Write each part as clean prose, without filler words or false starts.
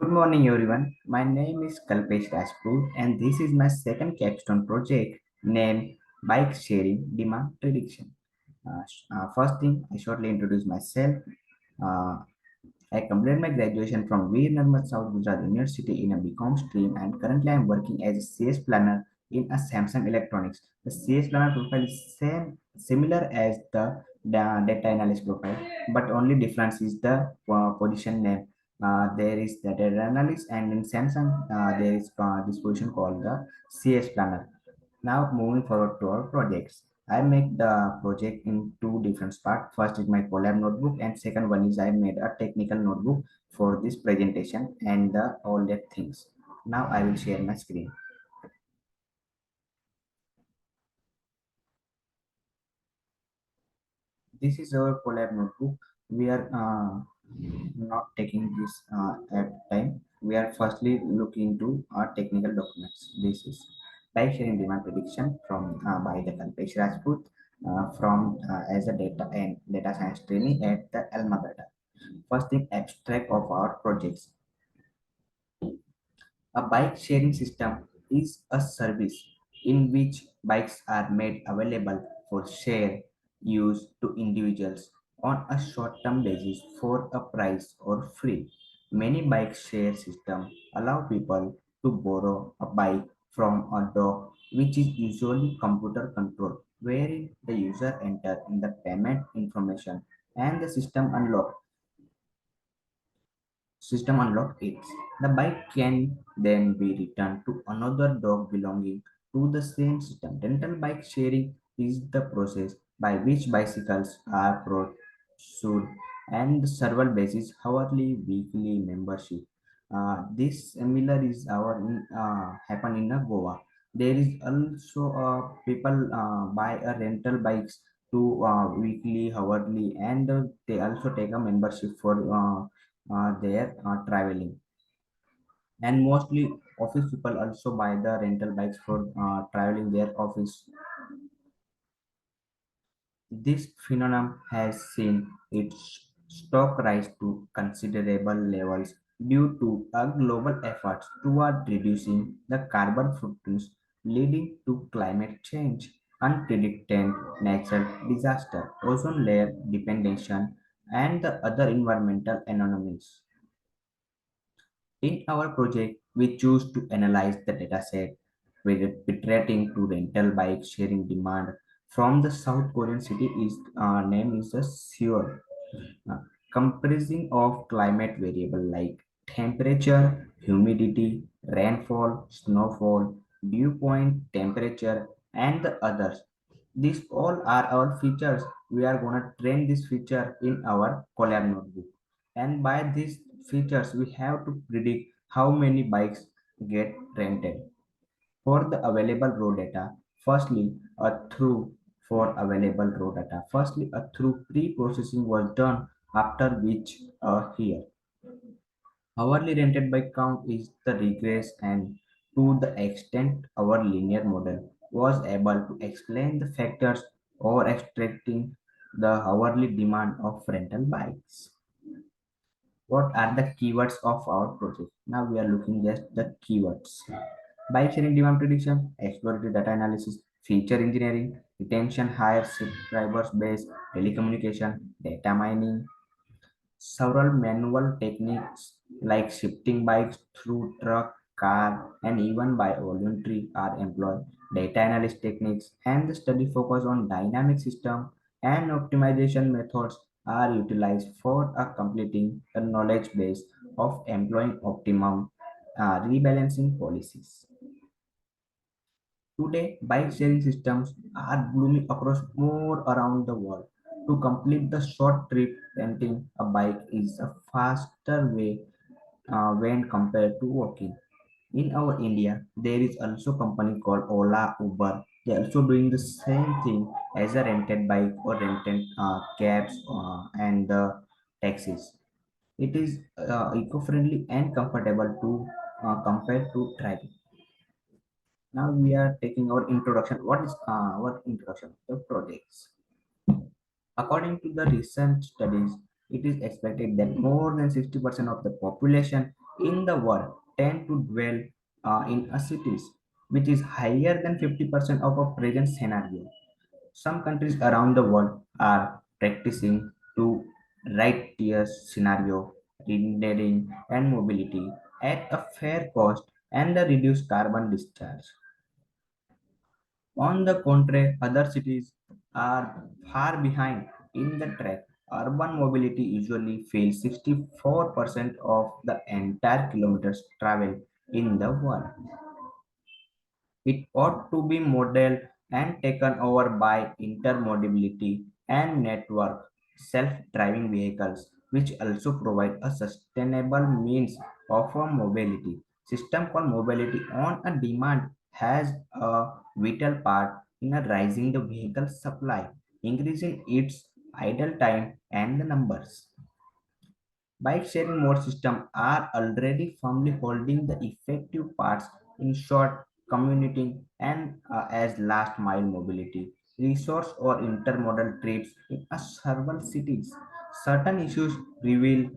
Good morning, everyone. My name is Kalpesh Rajput, and this is my second capstone project named Bike Sharing Demand Prediction. First thing, I shortly introduce myself. Uh, I completed my graduation from Veer Narmad South Gujarat University in a BCom stream, and currently I am working as a CS planner in a Samsung Electronics. The CS planner profile is similar as the data analyst profile, but only difference is the position name. There is the data analyst, and in Samsung there is this position called the CS planner. Now moving forward to our projects. I make the project in two different parts. First is my collab notebook, and second one is I made a technical notebook for this presentation and all that things. Now I will share my screen. This is our collab notebook. We are not taking this at time. We are firstly looking into our technical documents. This is live sharing demand prediction from by the Kalpesh Rajput from as a data and data science training at the Alma Mater. First thing, abstract of our projects. A bike sharing system is a service in which bikes are made available for share use to individuals on a short-term basis for a price or free. Many bike share systems allow people to borrow a bike from a dock, which is usually computer controlled, wherein the user enter in the payment information and the system unlock it. The bike can then be returned to another dog belonging to the same system. Rental bike sharing is the process by which bicycles are procured and the several basis hourly, weekly membership. This similar is our happen in Goa. There is also people buy a rental bikes to weekly, hourly, and they also take a membership for their traveling. And mostly office people also buy the rental bikes for traveling their office. This phenomenon has seen its stock rise to considerable levels due to a global efforts toward reducing the carbon footprints, leading to climate change, unpredicted natural disaster, ozone layer depletion, and the other environmental anomalies. In our project, we choose to analyze the dataset relating to rental bike sharing demand from the South Korean city is name is the Seoul, uh, comprising of climate variable like temperature, humidity, rainfall, snowfall, dew point, temperature, and the others. These all are our features. We are gonna train this feature in our collab notebook, and by these features, we have to predict how many bikes get rented. For the available raw data, firstly, a through for available raw data. Firstly, a through pre-processing was done after which here. Hourly rented by count is the regress and to the extent our linear model was able to explain the factors or extracting the hourly demand of rental bikes. What are the keywords of our project? Now we are looking at the keywords. Bike sharing demand prediction, exploratory data analysis, feature engineering, retention, higher subscribers base, telecommunication, data mining. Several manual techniques like shifting bikes through truck, car, and even by voluntary are employed. Data analysis techniques and the study focus on dynamic system and optimization methods are utilized for completing the knowledge base of employing optimum rebalancing policies. Today, bike sharing systems are blooming across more around the world. To complete the short trip, renting a bike is a faster way when compared to walking. In our India, there is also a company called Ola, Uber. They are also doing the same thing as a rented bike or rented cabs and taxis. It is eco-friendly and comfortable to compare to driving. Now we are taking our introduction. What is our introduction of the projects? According to the recent studies, it is expected that more than 60% of the population in the world tend to dwell in a cities, which is higher than 50% of a present scenario. Some countries around the world are practicing to right tier scenario, rendering and mobility at a fair cost and the reduced carbon discharge. On the contrary, other cities are far behind in the track. Urban mobility usually fills 64% of the entire kilometers traveled in the world. It ought to be modeled and taken over by intermodality and network self-driving vehicles, which also provide a sustainable means of a mobility. System called mobility on a demand has a vital part in a rising the vehicle supply, increasing its idle time and the numbers. Bike sharing mode systems are already firmly holding the effective parts in short commuting and as last mile mobility, resource or intermodal trips in a several cities. Certain issues reveal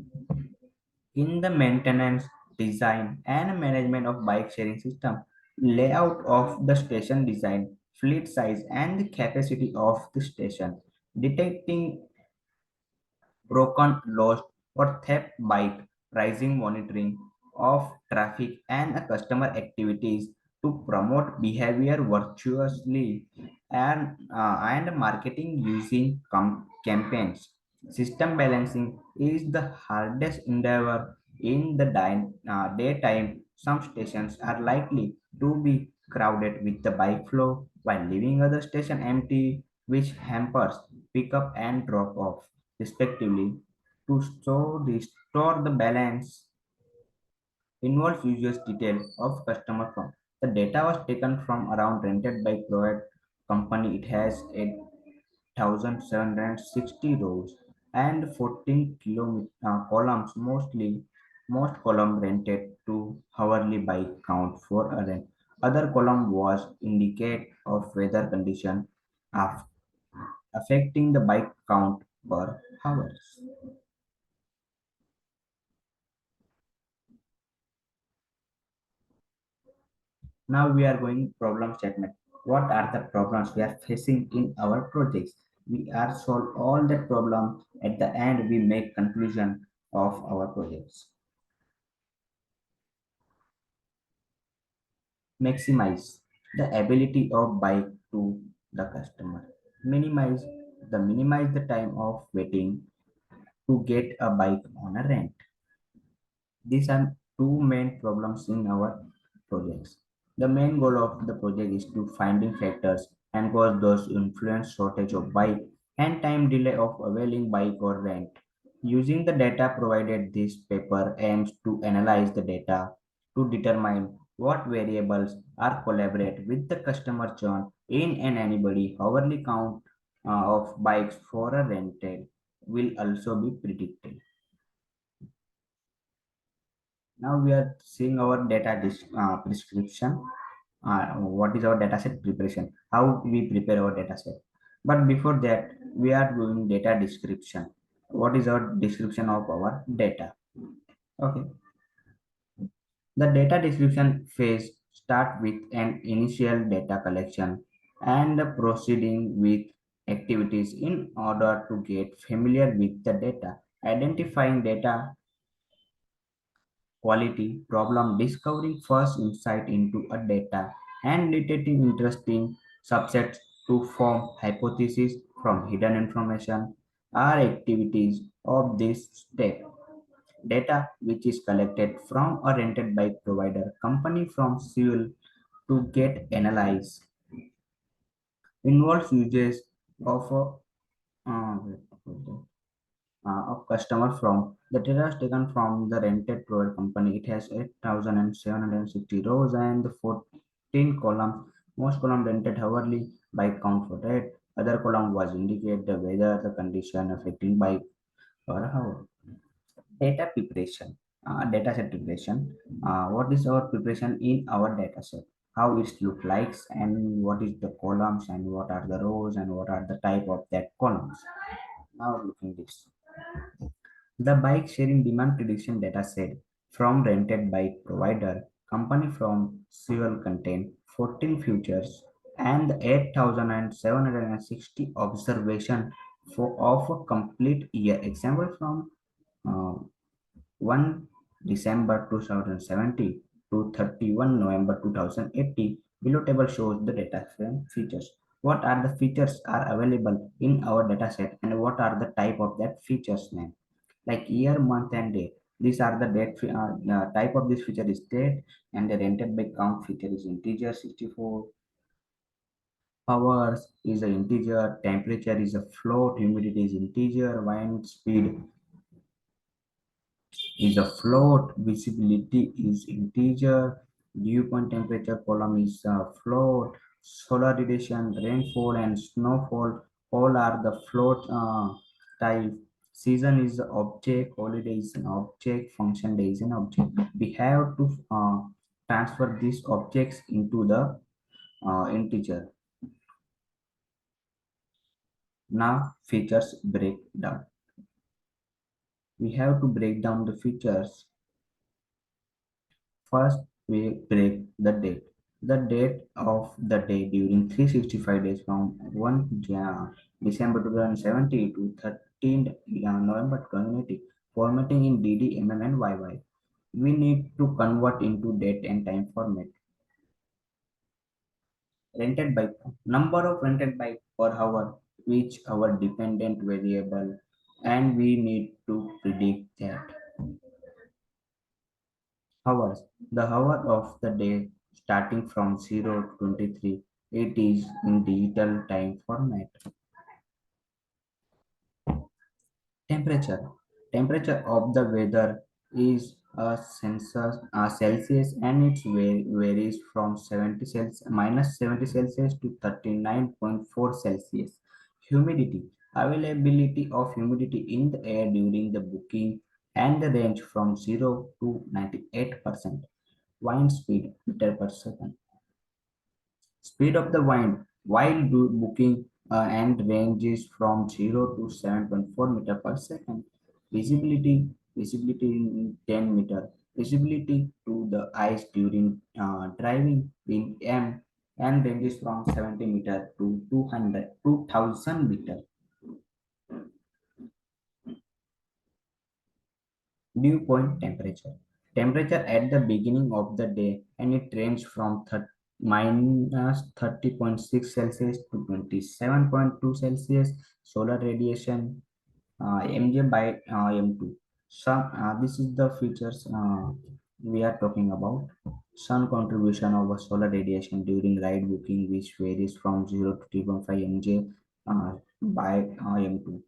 in the maintenance, design, and management of bike sharing system, layout of the station design, fleet size, and the capacity of the station, detecting broken, lost, or theft bike, pricing monitoring of traffic and customer activities to promote behavior virtuously and marketing using campaigns. System balancing is the hardest endeavor in the daytime. Some stations are likely to be crowded with the bike flow while leaving other station empty, which hampers pickup and drop off respectively. To restore the balance involves users detail of customer from. The data was taken from around rented by Cloud company. It has 8,760 rows and 14 columns. Most column rented to hourly by count for a rent. Other column was indicate of weather condition of affecting the bike count per hours. Now we are going problem statement. What are the problems we are facing in our projects? We are solve all the problem. At the end, we make conclusion of our projects. Maximize the ability of bike to the customer. Minimize the time of waiting to get a bike on a rent. These are two main problems in our projects. The main goal of the project is to finding factors and cause those influence shortage of bike and time delay of availing bike or rent. Using the data provided, this paper aims to analyze the data to determine what variables are collaborate with the customer churn in and anybody hourly count of bikes for a rented will also be predicted. Now we are seeing our prescription. What is our data set preparation? How we prepare our data set? But before that, we are doing data description. What is our description of our data? Okay. The data description phase start with an initial data collection and proceeding with activities in order to get familiar with the data, identifying data quality problem, discovering first insight into a data, and detecting interesting subsets to form hypotheses from hidden information are activities of this step. Data which is collected from a rented bike provider company from fuel to get analyzed involves uses of of customer from. The data is taken from the rented provider company. It has 8,760 rows and 14 columns. Most column rented hourly by count for that. Other column was indicate the weather, the condition affecting by per hour. Data preparation, data set preparation. What is our preparation in our data set? How it look like and what is the columns and what are the rows and what are the type of that columns. Now looking this. The bike sharing demand prediction data set from rented by provider company from fuel contain 14 futures and 8,760 observation of a complete year. Example from uh, 1 December 2070 to 31 November 2080. Below table shows the data frame features. What are the features are available in our dataset and what are the type of that features name? Like year, month, and day. These are the type of this feature is date, and the rented by count feature is integer 64. Hours is an integer, temperature is a float, humidity is integer, wind speed is a float, visibility is integer, dew point temperature column is a float, solar radiation, rainfall, and snowfall all are the float type. Season is the object, holiday is an object, function day is an object. We have to transfer these objects into the integer. Now features breakdown. We have to break down the features. First, we break the date. The date of the day during 365 days from 1 December 2070 to 13 November 2080. Formatting in DD, MM, and YY. We need to convert into date and time format. Rented bike. Number of rented bike per hour, which our dependent variable, and we need to predict that. Hours. The hour of the day starting from 0 to 23. It is in digital time format. Temperature. Temperature of the weather is a Celsius and it varies from 70 Celsius, minus 70 Celsius to 39.4 Celsius. Humidity. Availability of humidity in the air during the booking and the range from 0 to 98%. Wind speed meter per second. Speed of the wind while booking and ranges from 0 to 7.4 meter per second. Visibility in 10 meter. Visibility to the ice during driving in M and ranges from 70 meter to 2,000 meter. Dew point temperature. Temperature at the beginning of the day and it ranges from minus 30.6 Celsius to 27.2 Celsius. Solar radiation mj by m2. This is the features we are talking about. Sun contribution of a solar radiation during ride booking which varies from 0 to 3.5 mj by m2.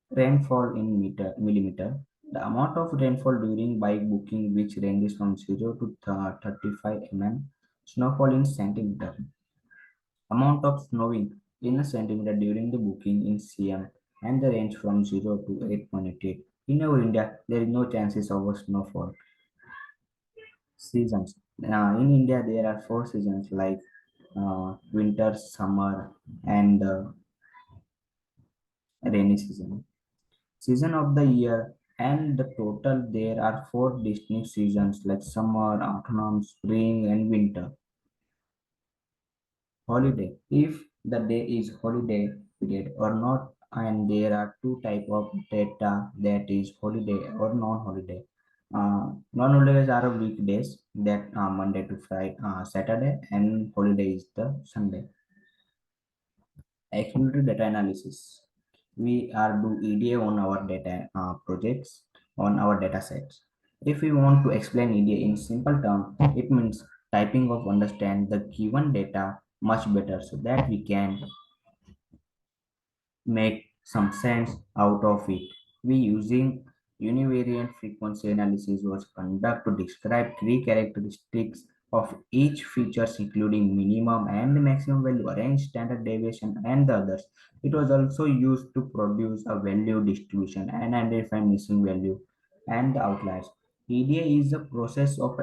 Rainfall in millimeter. The amount of rainfall during bike booking which ranges from 0 to 35 mm. Snowfall in centimeter. Amount of snowing in a centimeter during the booking in cm and the range from 0 to 8.88. In our India, there is no chances of a snowfall. Seasons. In India, there are four seasons like winter, summer, and rainy season. Season of the year and the total there are four distinct seasons like summer, autumn, spring, and winter. Holiday. If the day is holiday period or not, and there are two type of data that is holiday or non-holiday. Non-holidays are weekdays that Monday to Friday, Saturday, and holiday is the Sunday. Exploratory data analysis. We are do EDA on our data projects on our data sets. If we want to explain EDA in simple terms, it means typing of understand the given data much better so that we can make some sense out of it. We using univariate frequency analysis was conducted to describe three characteristics of each features including minimum and maximum value, range, standard deviation, and the others. It was also used to produce a value distribution and identify missing value and the outliers. EDA is the process of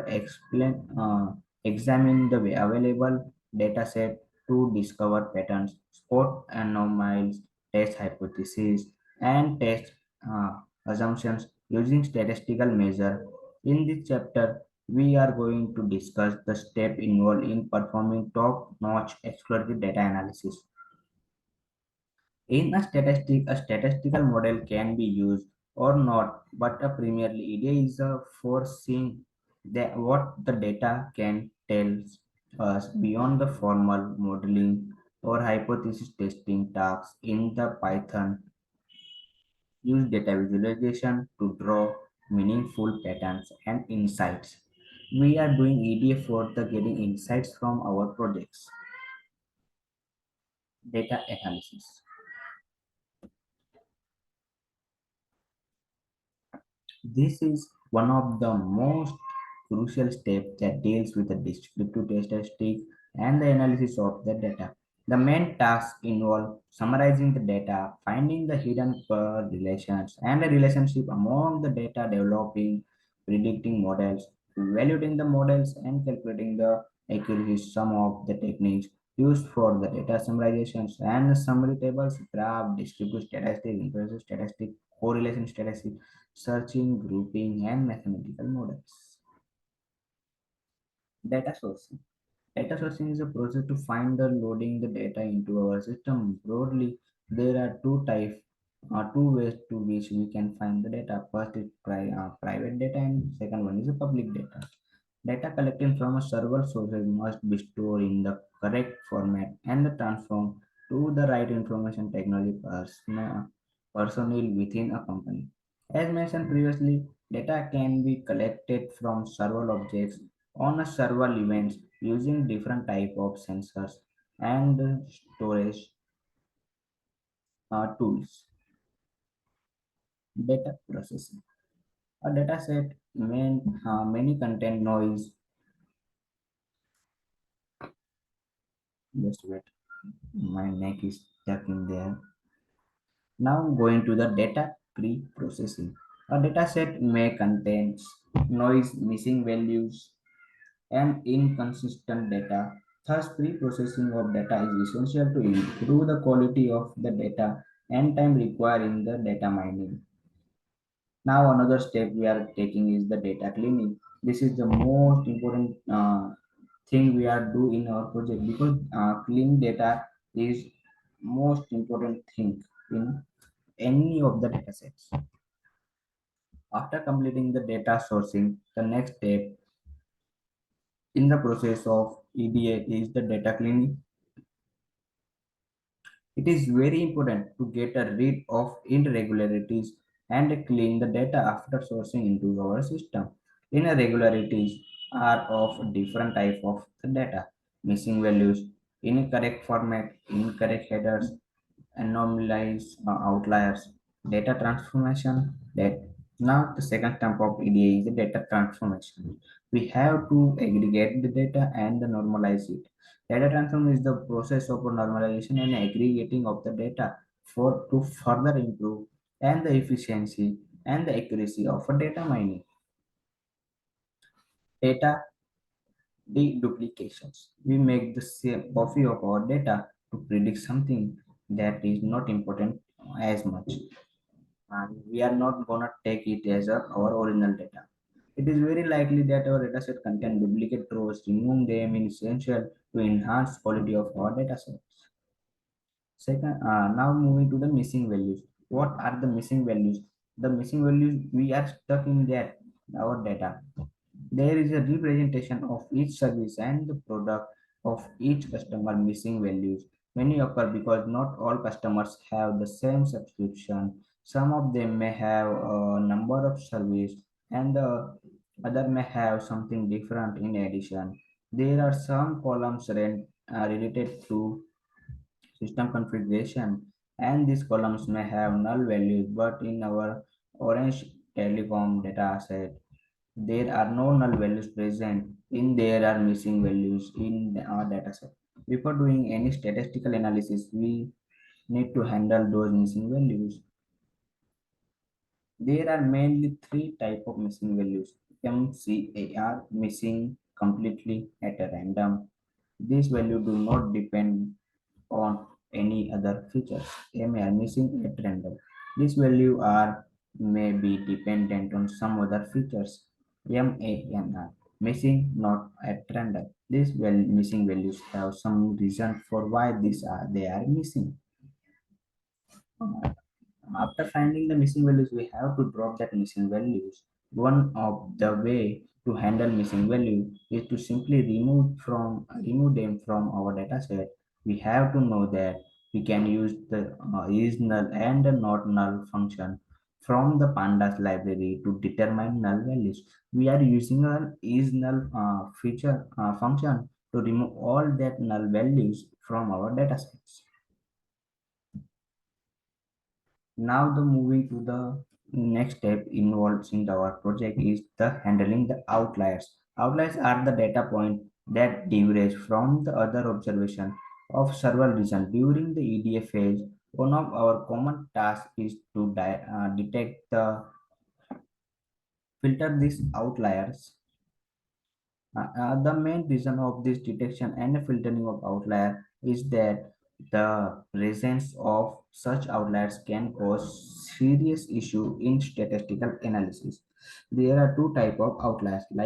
examining the available data set to discover patterns, spot anomalies, test hypotheses, and test assumptions using statistical measure In this chapter, we are going to discuss the step involved in performing top-notch exploratory data analysis. In a statistical model can be used or not, but a primarily idea is foreseeing that what the data can tell us beyond the formal modeling or hypothesis testing tasks in the Python. Use data visualization to draw meaningful patterns and insights. We are doing EDA for the getting insights from our projects. Data analysis. This is one of the most crucial steps that deals with the descriptive statistics and the analysis of the data. The main tasks involve summarizing the data, finding the hidden relations and the relationship among the data, developing predicting models, evaluating the models, and calculating the accuracy. Some of the techniques used for the data summarizations and summary tables, graph, descriptive statistics, implicit statistics, correlation statistics, searching, grouping, and mathematical models. Data sourcing. Data sourcing is a process to find the loading the data into our system. Broadly, there are two ways to which we can find the data. First is private data, and second one is a public data. Data collected from a several sources must be stored in the correct format and transformed to the right information technology personnel within a company. As mentioned previously, data can be collected from several objects on a several events using different type of sensors and storage tools. Data processing. A data set many contain noise. Just wait, my neck is stuck in there. Now going to the data pre-processing. A data set may contain noise, missing values, and inconsistent data. Thus, pre-processing of data is essential to improve the quality of the data and time required in the data mining. Now, another step we are taking is the data cleaning. This is the most important thing we are do in our project because clean data is most important thing in any of the data sets. After completing the data sourcing, the next step in the process of EDA is the data cleaning. It is very important to get a rid of irregularities and clean the data after sourcing into our system. Irregularities are of different type of the data, missing values, incorrect format, incorrect headers, anomalous outliers, data transformation. That now the second step of EDA is the data transformation. We have to aggregate the data and normalize it. Data transform is the process of normalization and aggregating of the data for to further improve and the efficiency and the accuracy of a data mining. Data deduplications. We make the same copy of our data to predict something that is not important as much, and we are not gonna take it as our original data. It is very likely that our dataset contain duplicate rows. Removing them is essential to enhance quality of our datasets. Second, now moving to the missing values. What are the missing values? The missing values we are stuck in that our data. There is a representation of each service and the product of each customer. Missing values many occur because not all customers have the same subscription. Some of them may have a number of service and the other may have something different in addition. There are some columns related to system configuration, and these columns may have null values, but in our Orange Telecom data set there are no null values present in there are missing values in our dataset. Before doing any statistical analysis, we need to handle those missing values. There are mainly three type of missing values. MCAR, missing completely at a random. These values do not depend on any other features. MAR, missing at random. These values are may be dependent on some other features. MANR, missing not at random. These missing values have some reason for why they are missing. After finding the missing values, we have to drop that missing values. One of the way to handle missing value is to simply remove them from our data set. We have to know that we can use the is null and the not null function from the pandas library to determine null values. We are using an is null feature function to remove all that null values from our data sets. Now the moving to the next step involved in our project is the handling the outliers. Outliers are the data point that diverge from the other observation of several regions during the EDF phase. One of our common tasks is to detect the filter these outliers. The main reason of this detection and filtering of outlier is that the presence of such outliers can cause serious issue in statistical analysis. There are two type of outliers in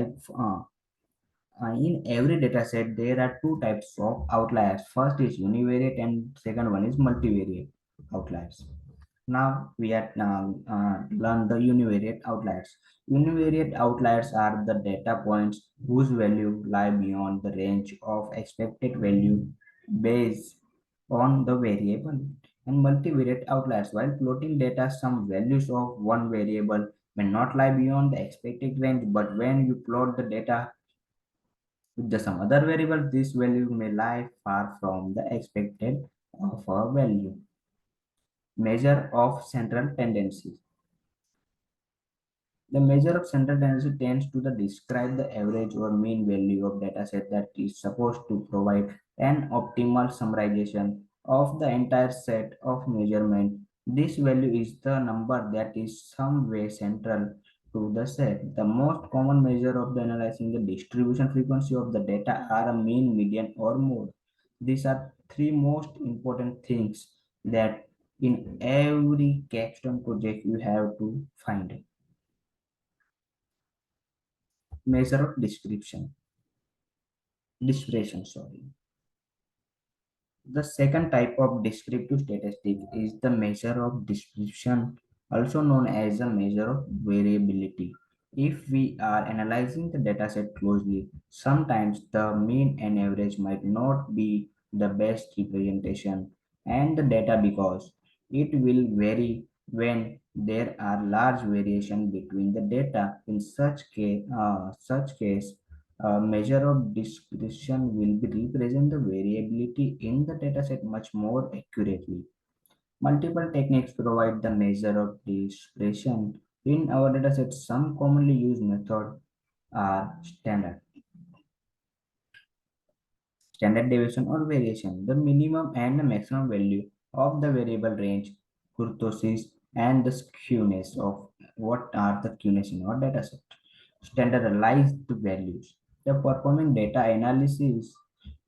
every data set, there are two types of outliers. First is univariate and second one is multivariate outliers. Now we are learn the univariate outliers. Univariate outliers are the data points whose value lie beyond the range of expected value based on the variable. And multivariate outliers, while plotting data, some values of one variable may not lie beyond the expected range, but when you plot the data with the some other variable, this value may lie far from the expected of a value. Measure of central tendency. The measure of central tendency tends to describe the average or mean value of dataset that is supposed to provide an optimal summarization of the entire set of measurement. This value is the number that is some way central to the set. The most common measure of the analyzing the distribution frequency of the data are a mean, median, or mode. These are three most important things that in every capstone project you have to find. Measure of description, sorry. The second type of descriptive statistic is the measure of description, also known as a measure of variability. If we are analyzing the dataset closely, sometimes the mean and average might not be the best representation and the data because it will vary when there are large variation between the data. In such case, a measure of discretion will be represent the variability in the dataset much more accurately. Multiple techniques provide the measure of discretion in our dataset. Some commonly used methods are standard deviation or variation, the minimum and the maximum value of the variable range, kurtosis, and the skewness of what are the skewness in our dataset. Standardized values. The performing data analysis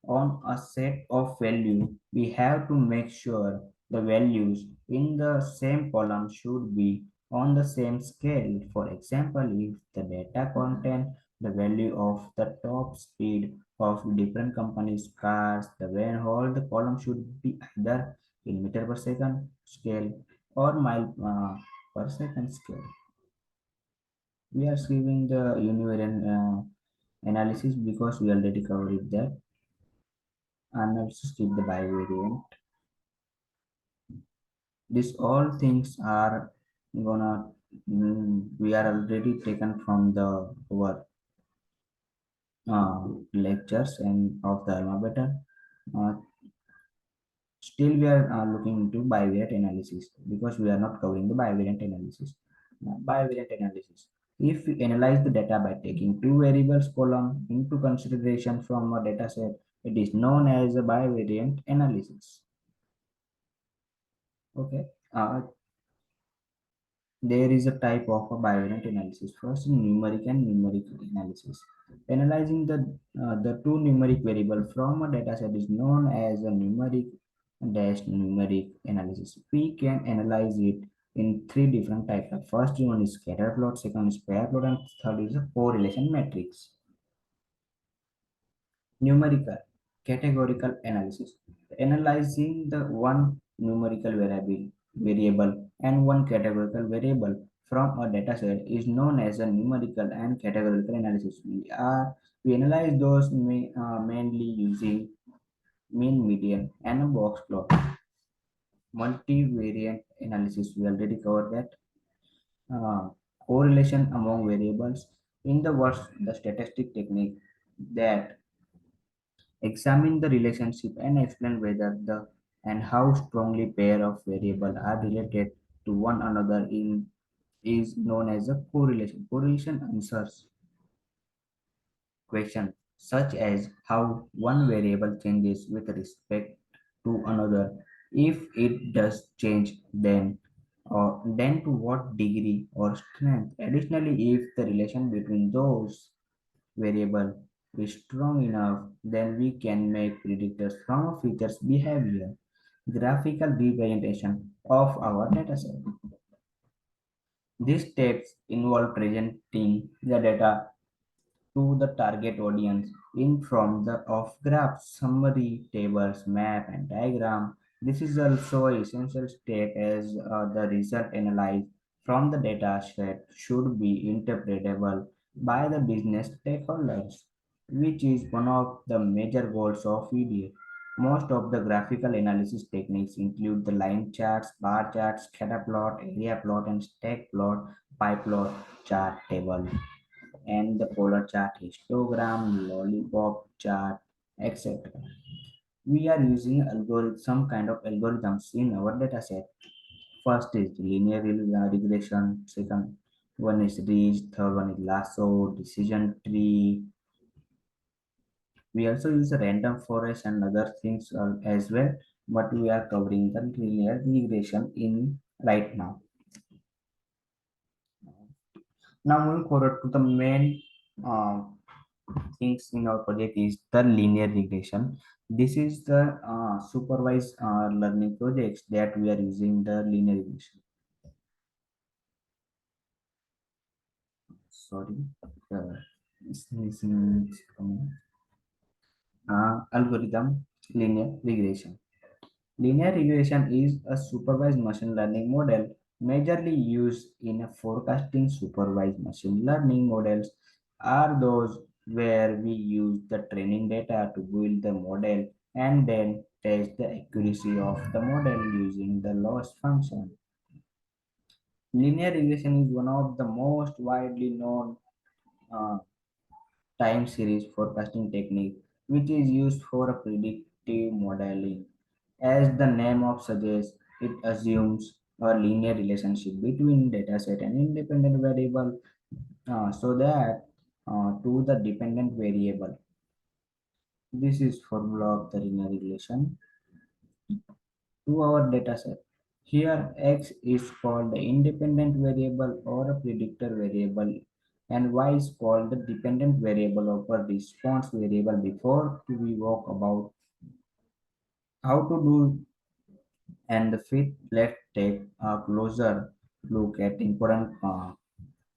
on a set of value, we have to make sure the values in the same column should be on the same scale. For example, if the data contain the value of the top speed of different companies' cars, the when whole the column should be either in meter per second scale or mile per second scale. We are skipping the univariate analysis because we already covered that, and also skip the bivariant. These all things are gonna we are already taken from the our lectures and of the alma beta. Uh, Still, we are looking into bivariate analysis because we are not covering the bivariant analysis. Bivariant analysis. If we analyze the data by taking two variables column into consideration from a data set, it is known as a bivariant analysis. Okay. There is a type of a bivariant analysis. First, numeric and numeric analysis. Analyzing the two numeric variable from a data set is known as a numeric dash numeric analysis. We can analyze it in three different types. The first one is scatter plot, second is pair plot, and third is a correlation matrix. Numerical categorical analysis. Analyzing the one numerical variable and one categorical variable from a dataset is known as a numerical and categorical analysis. We analyze those mainly using mean, median, and a box plot. Multivariate analysis, we already covered that. Correlation among variables. In the words, the statistic technique that examine the relationship and explain whether the and how strongly pair of variables are related to one another in is known as a correlation. Correlation answers questions such as how one variable changes with respect to another. If it does change, then to what degree or strength. Additionally, if the relation between those variable is strong enough, then we can make predictors from a feature's behavior. Graphical representation of our dataset. These steps involve presenting the data to the target audience in from the of graphs, summary, tables, map, and diagram. This is also an essential step as the result analyzed from the data set should be interpretable by the business stakeholders, which is one of the major goals of EDA. Most of the graphical analysis techniques include the line charts, bar charts, scatter plot, area plot, and stack plot, pie plot, chart table and the polar chart, histogram, lollipop chart, etc. We are using some kind of algorithms in our dataset. First is linear regression, second one is ridge, third one is lasso, decision tree. We also use a random forest and other things as well, but we are covering the linear regression in right now. Now moving forward to the main uh, things in our project is the linear regression. This is the supervised learning projects that we are using the linear regression. Sorry, uh, sneezing is coming. Algorithm linear regression. Linear regression is a supervised machine learning model majorly used in a forecasting. Supervised machine learning models are those where we use the training data to build the model and then test the accuracy of the model using the loss function. Linear regression is one of the most widely known uh, time series forecasting technique, which is used for a predictive modeling. As the name of suggests, it assumes a linear relationship between dataset and independent variable so that to the dependent variable. This is formula of the linear relation to our dataset. Here x is called the independent variable or a predictor variable and y is called the dependent variable or a response variable. Before we walk about how to do and the fifth, let's take a closer look at important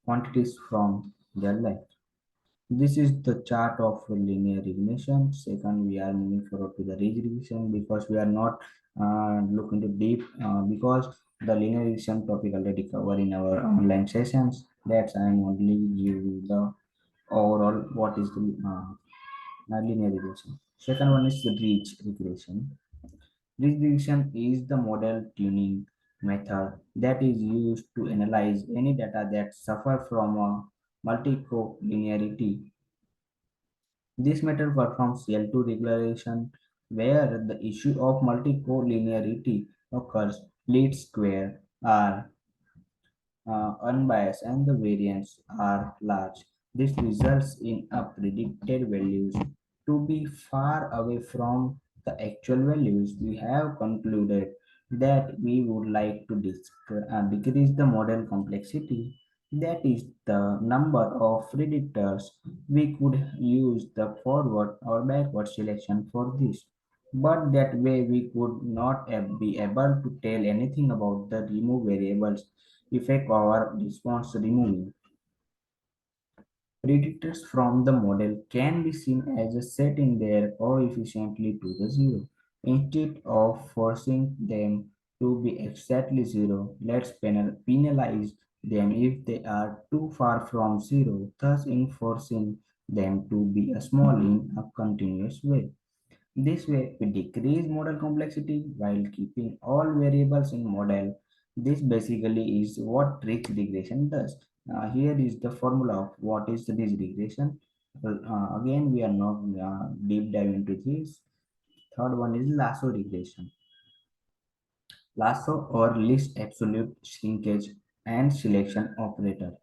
quantities from their life. This is the chart of linear regression. Second, we are moving forward to the ridge regression because we are not looking to deep because the linear regression topic already covered in our online sessions. That's I am only give you the overall what is the linear regression. Second one is the ridge regression. Ridge regression is the model tuning method that is used to analyze any data that suffer from a multicollinearity. This method performs L2 regression where the issue of multicollinearity occurs. Least square are unbiased and the variance are large. This results in a predicted values to be far away from the actual values. We have concluded that we would like to decrease the model complexity. That is the number of predictors. We could use the forward or backward selection for this. But that way we could not be able to tell anything about the remove variables effect our response removing. Predictors from the model can be seen as setting their coefficiently to the zero. Instead of forcing them to be exactly zero, let's penalize them if they are too far from zero, thus enforcing them to be small in a continuous way. This way, we decrease model complexity while keeping all variables in model. This basically is what ridge regression does. Here is the formula of what is ridge regression. Again, we are not deep dive into this. Third one is lasso regression. Lasso or least absolute shrinkage and selection operator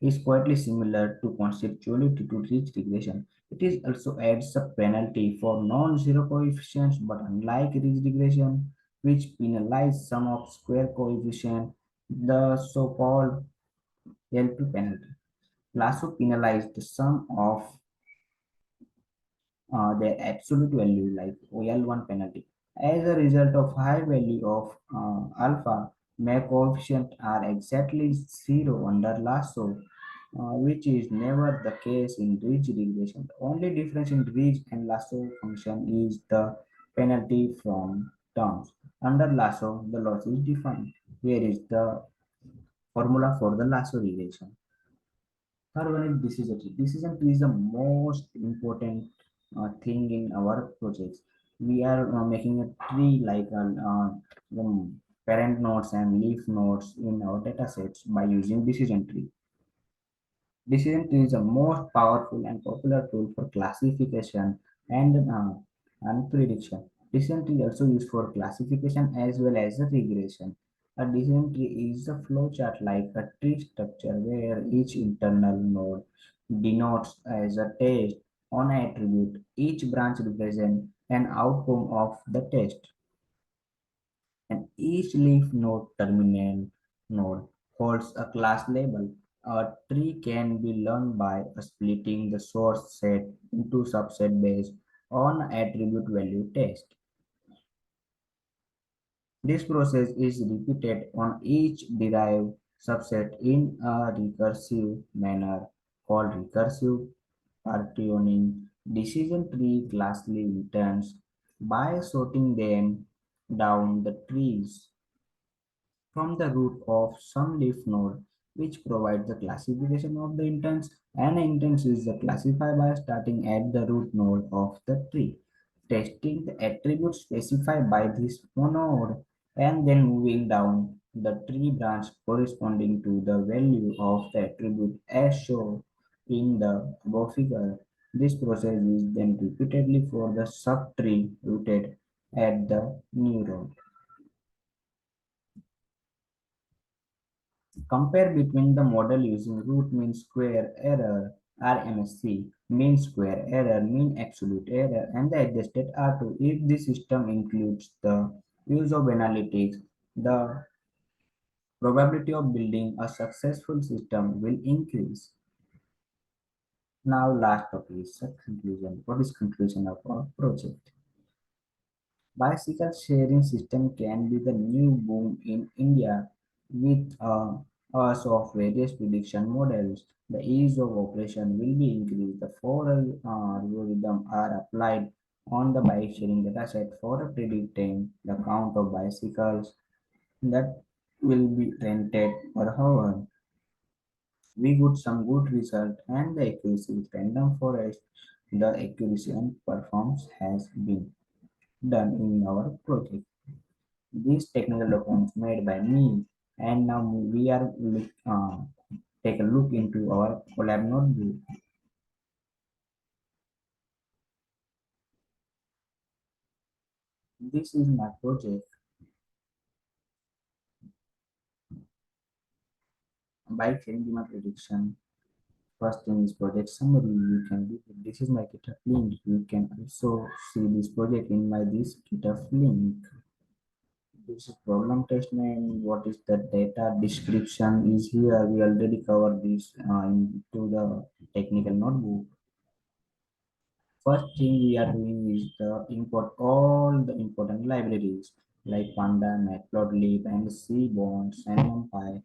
is quietly similar to conceptually to ridge regression. It is also adds a penalty for non-zero coefficients, but unlike ridge regression, which penalize sum of square coefficient, the so-called L2 penalty. Lasso penalized the sum of their absolute value like OL1 penalty. As a result of high value of alpha, my coefficient are exactly zero under lasso, which is never the case in ridge regression. The only difference in ridge and lasso function is the penalty from terms. Under lasso, the loss is defined. Here is the formula for the lasso regression. Third one is decision tree. Decision tree is the most important thing in our projects. We are making a tree like parent nodes and leaf nodes in our data sets by using decision tree. Decision tree is the most powerful and popular tool for classification and prediction. Decision tree also used for classification as well as a regression. A decision tree is a flowchart like a tree structure where each internal node denotes as a test on an attribute. Each branch represents an outcome of the test, and each leaf node terminal node holds a class label. A tree can be learned by splitting the source set into subset based on attribute value test. This process is repeated on each derived subset in a recursive manner called recursive partitioning. Decision tree classically returns by sorting them down the trees from the root of some leaf node, which provides the classification of the intents. An intent is classified by starting at the root node of the tree, testing the attributes specified by this node, and then moving down the tree branch corresponding to the value of the attribute as shown in the above figure. This process is then repeatedly for the subtree rooted at the new node. Compare between the model using root mean square error RMSC, mean square error, mean absolute error, and the adjusted R2. If the system includes the use of analytics, the probability of building a successful system will increase. Now, last topic is the conclusion. What is conclusion of our project? Bicycle sharing system can be the new boom in India with us of various prediction models. The ease of operation will be increased. The four algorithms are applied on the bike sharing dataset for predicting the count of bicycles that will be rented per hour. We got some good result and the accuracy with random forest. The accuracy and performance has been done in our project. These technical documents made by me, and now we are take a look into our collab notebook. This is my project by changing my prediction. First thing is project summary. You can do it. This is my GitHub link. You can also see this project in my this GitHub link. This is problem statement. What is the data description is here. We already covered this into the technical notebook. First thing we are doing is the import all the important libraries like Panda, Matplotlib, and Cbones, and NumPy.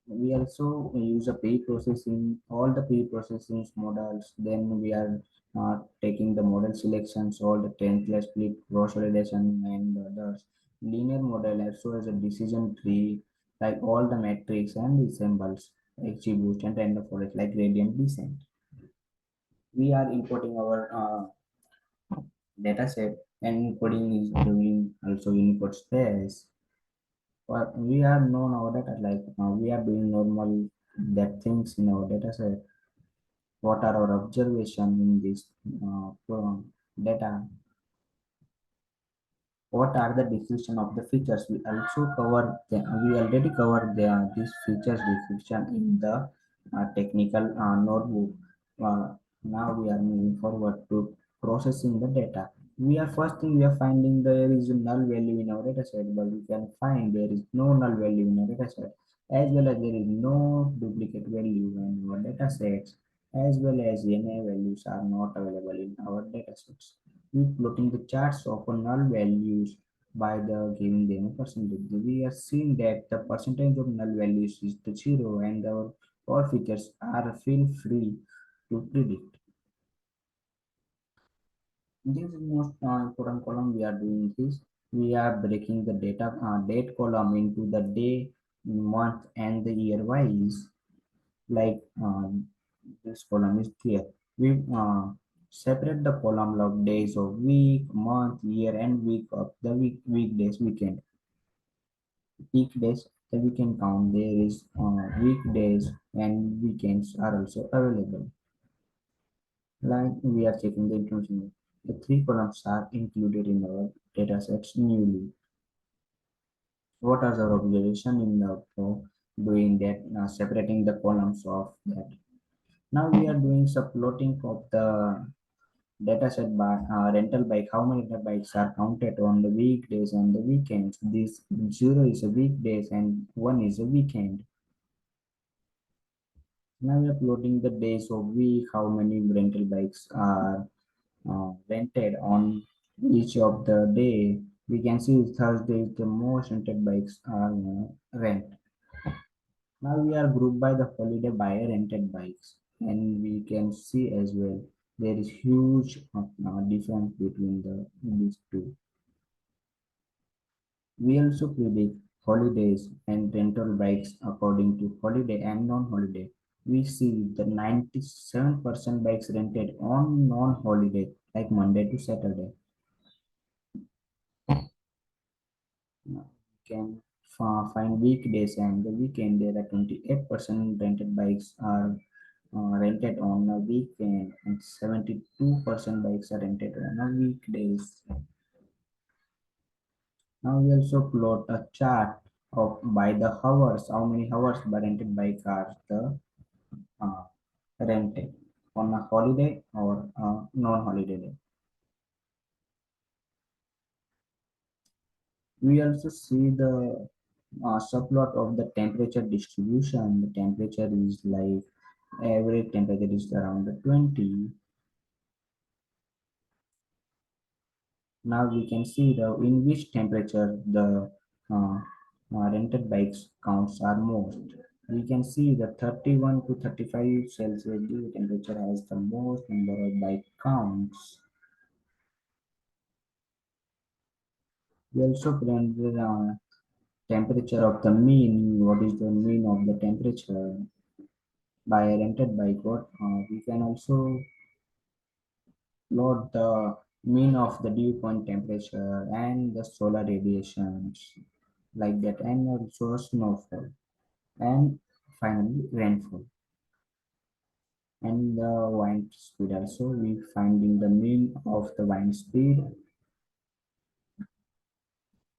We also use a pre-processing, all the pre-processing models. Then we are taking the model selections, all the 10 class split, cross validation, and others. Linear model also as a decision tree, like all the metrics and the symbols, XGBoost and random forest, like gradient descent. We are importing our dataset, and encoding is doing also input space. But we are known our data like we are doing normal that things in our dataset. What are our observation in this data? What are the description of the features? We also cover we already covered these features description in the technical notebook. Now we are moving forward to processing the data. We are first thing we are finding there is a null value in our data set, but we can find there is no null value in our data set, as well as there is no duplicate value in our data sets, as well as NA values are not available in our data sets. We plotting the charts of null values by the giving them a percentage. We are seeing that the percentage of null values is the zero, and our all features are feel free to predict. This is most important column we are doing this. We are breaking the data date column into the day, month, and the year wise. Like this column is clear. We separate the column of days of week, month, year, and week of the weekdays, weekend. Weekdays, the weekend count. There is weekdays and weekends are also available. Like we are checking the information. The three columns are included in our data sets newly. What are our observation in the doing that separating the columns of that? Now we are doing some plotting of the dataset by rental bike. How many bikes are counted on the weekdays and the weekends? This zero is a weekdays and one is a weekend. Now we are plotting the days of week. How many rental bikes are rented on each of the day? We can see Thursday is the most rented bikes are rent. Now we are grouped by the holiday buyer rented bikes, and we can see as well there is huge difference between these two. We also predict holidays and rental bikes according to holiday and non-holiday. We see the 97% bikes rented on non-holiday, like Monday to Saturday. Now, we can find weekdays and the weekend. There are 28% rented bikes are rented on a weekend, and 72% bikes are rented on a weekdays. Now we also plot a chart of by the hours, how many hours by rented bike are the uh, rented on a holiday or non-holiday day. We also see the subplot of the temperature distribution. The temperature is like average temperature is around 20. Now we can see the in which temperature the rented bikes counts are most. We can see the 31 to 35 Celsius degree temperature has the most number of bike counts. We also print the temperature of the mean. What is the mean of the temperature by a rented bike? What we can also plot the mean of the dew point temperature and the solar radiations like that, and also snowfall, and finally rainfall and the wind speed. Also we finding the mean of the wind speed.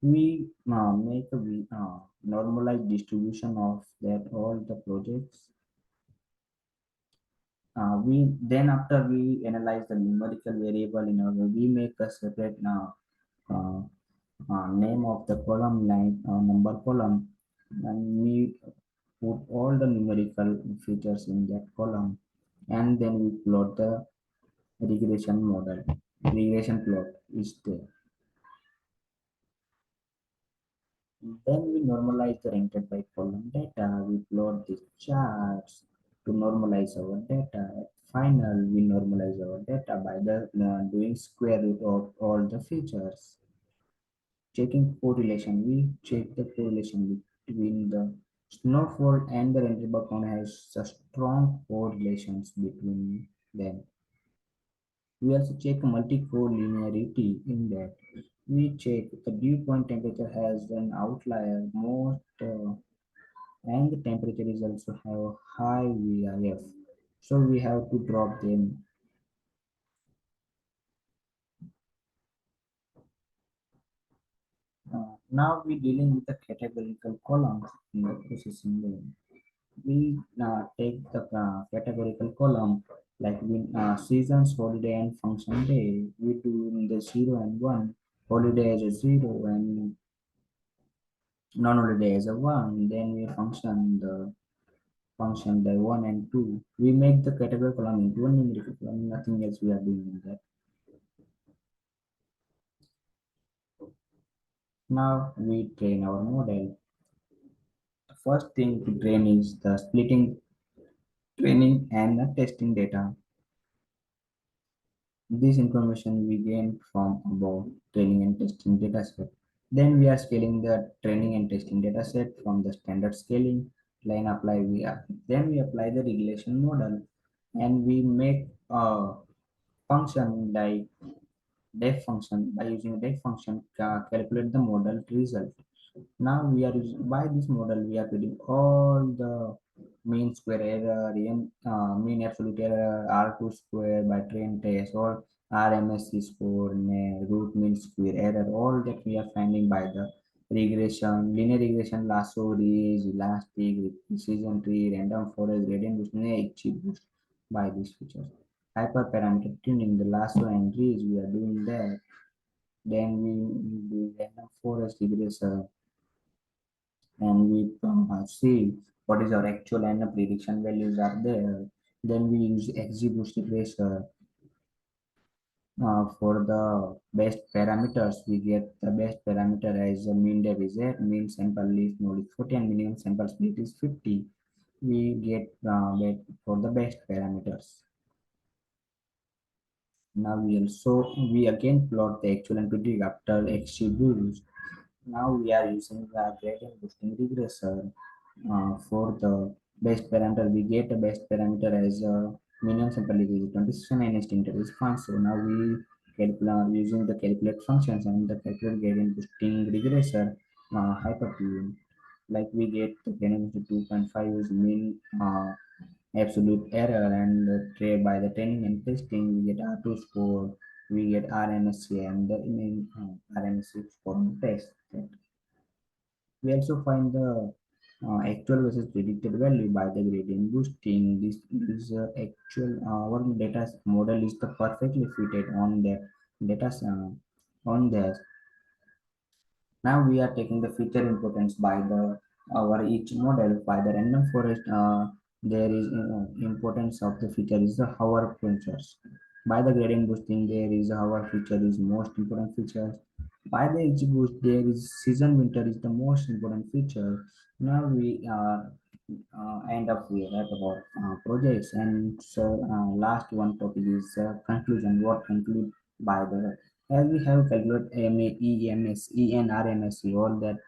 We make a normalized distribution of that all the projects. We then after we analyze the numerical variable in our, we make a separate uh, name of the column line number column, and we put all the numerical features in that column, and then we plot the regression model, regression plot is there. Then we normalize the rented by column data. We plot these charts to normalize our data. At final, we normalize our data by the doing square root of all the features. Checking correlation, we check the correlation between the snowfall and the rented by column has a strong correlations between them. We also check multi-collinearity in that. We check the dew point temperature has an outlier most and the temperature is also have a high VIF. So we have to drop them. Now we dealing with the categorical columns in the processing lane. We take the categorical column like we seasons, holiday and function day. We do in the 0 and 1. Holiday as a 0 and non-holiday as a 1. Then we function by 1 and 2. We make the category column into one numerical column, nothing else we are doing in that. Now we train our model. The first thing to train is the splitting, training and the testing data. This information we gain from about training and testing dataset. Then we are scaling the training and testing dataset from the standard scaling line apply we are. Then we apply the regression model and we make a function like def function. By using def function calculate the model result. Now we are using by this model we are getting all the mean square error, mean absolute error, R2 square by train test, or RMSE score, root mean square error, all that we are finding by the regression, linear regression, lasso ridge, elastic, precision tree, random forest, gradient boost, boost by these features. Hyperparameter tuning, the lasso and ridge we are doing that. Then we do random forest regression and we see what is our actual and the prediction values are there. Then we use XGBoost eraser for the best parameters. We get the best parameter as a mean dev is 8, mean sample is node is 40, and minimum sample split is 50. We get for the best parameters. Now we again plot the actual and predict after XGBoost. Now we are using the gradient boosting regressor for the best parameter. We get a best parameter as a minimum sample is 27 and estimated is 5. So now we calculate using the calculate functions and the calculate gradient boosting regressor hyperplan. Like we get the gradient boosting 2.5 is mean absolute error and by the training and testing we get R2 score, we get RMSC and the RMSC score on test. We also find the actual versus predicted value by the gradient boosting. This is actual our data model is the perfectly fitted on the data on the. Now we are taking the feature importance by the our each model by the random forest. There is importance of the feature is the hover features. By the gradient boosting, there is a hover feature is most important feature. By the edge boost, there is season winter is the most important feature. Now we end up with that about projects and so last one topic is conclusion. What conclude by the as we have calculated MA, EMS, ENRMSE, all that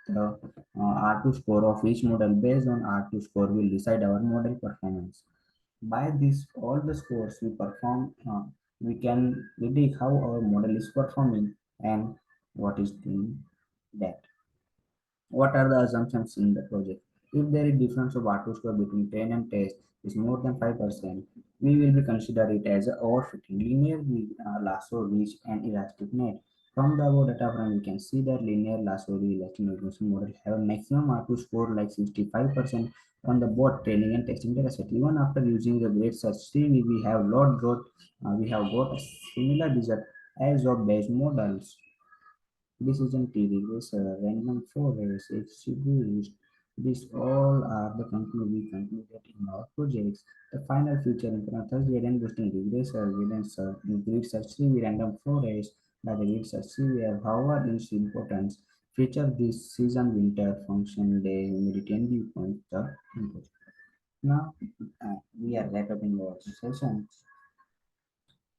R2 score of each model based on R2 score will decide our model performance. By this, all the scores we perform, we can predict how our model is performing and what is the that. What are the assumptions in the project? If there is difference of R2 score between train and test is more than 5%, we will be consider it as a overfitting linear lasso reach and elastic net. From the above data frame, we can see that linear lasso reach elastic regression model have a maximum R2 score like 65% on the both training and testing dataset. Even after using the great search tree, we have we have got a similar result as of base models. Decision tree regressor, random forest, XGBoost. These all are the we concluded in our projects. The final feature in Thursday and boosting regressor, evidence, grid search tree, random forest, by the grid search tree, however, its importance. Feature this season winter function day humidity viewpoint the input. Now we are wrapping our session.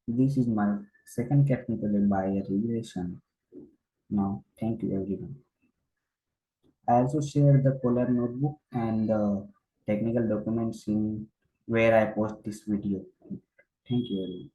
This is my second technical by a regression. Now, thank you everyone. I also share the Polar notebook and the technical documents in where I post this video. Thank you everyone.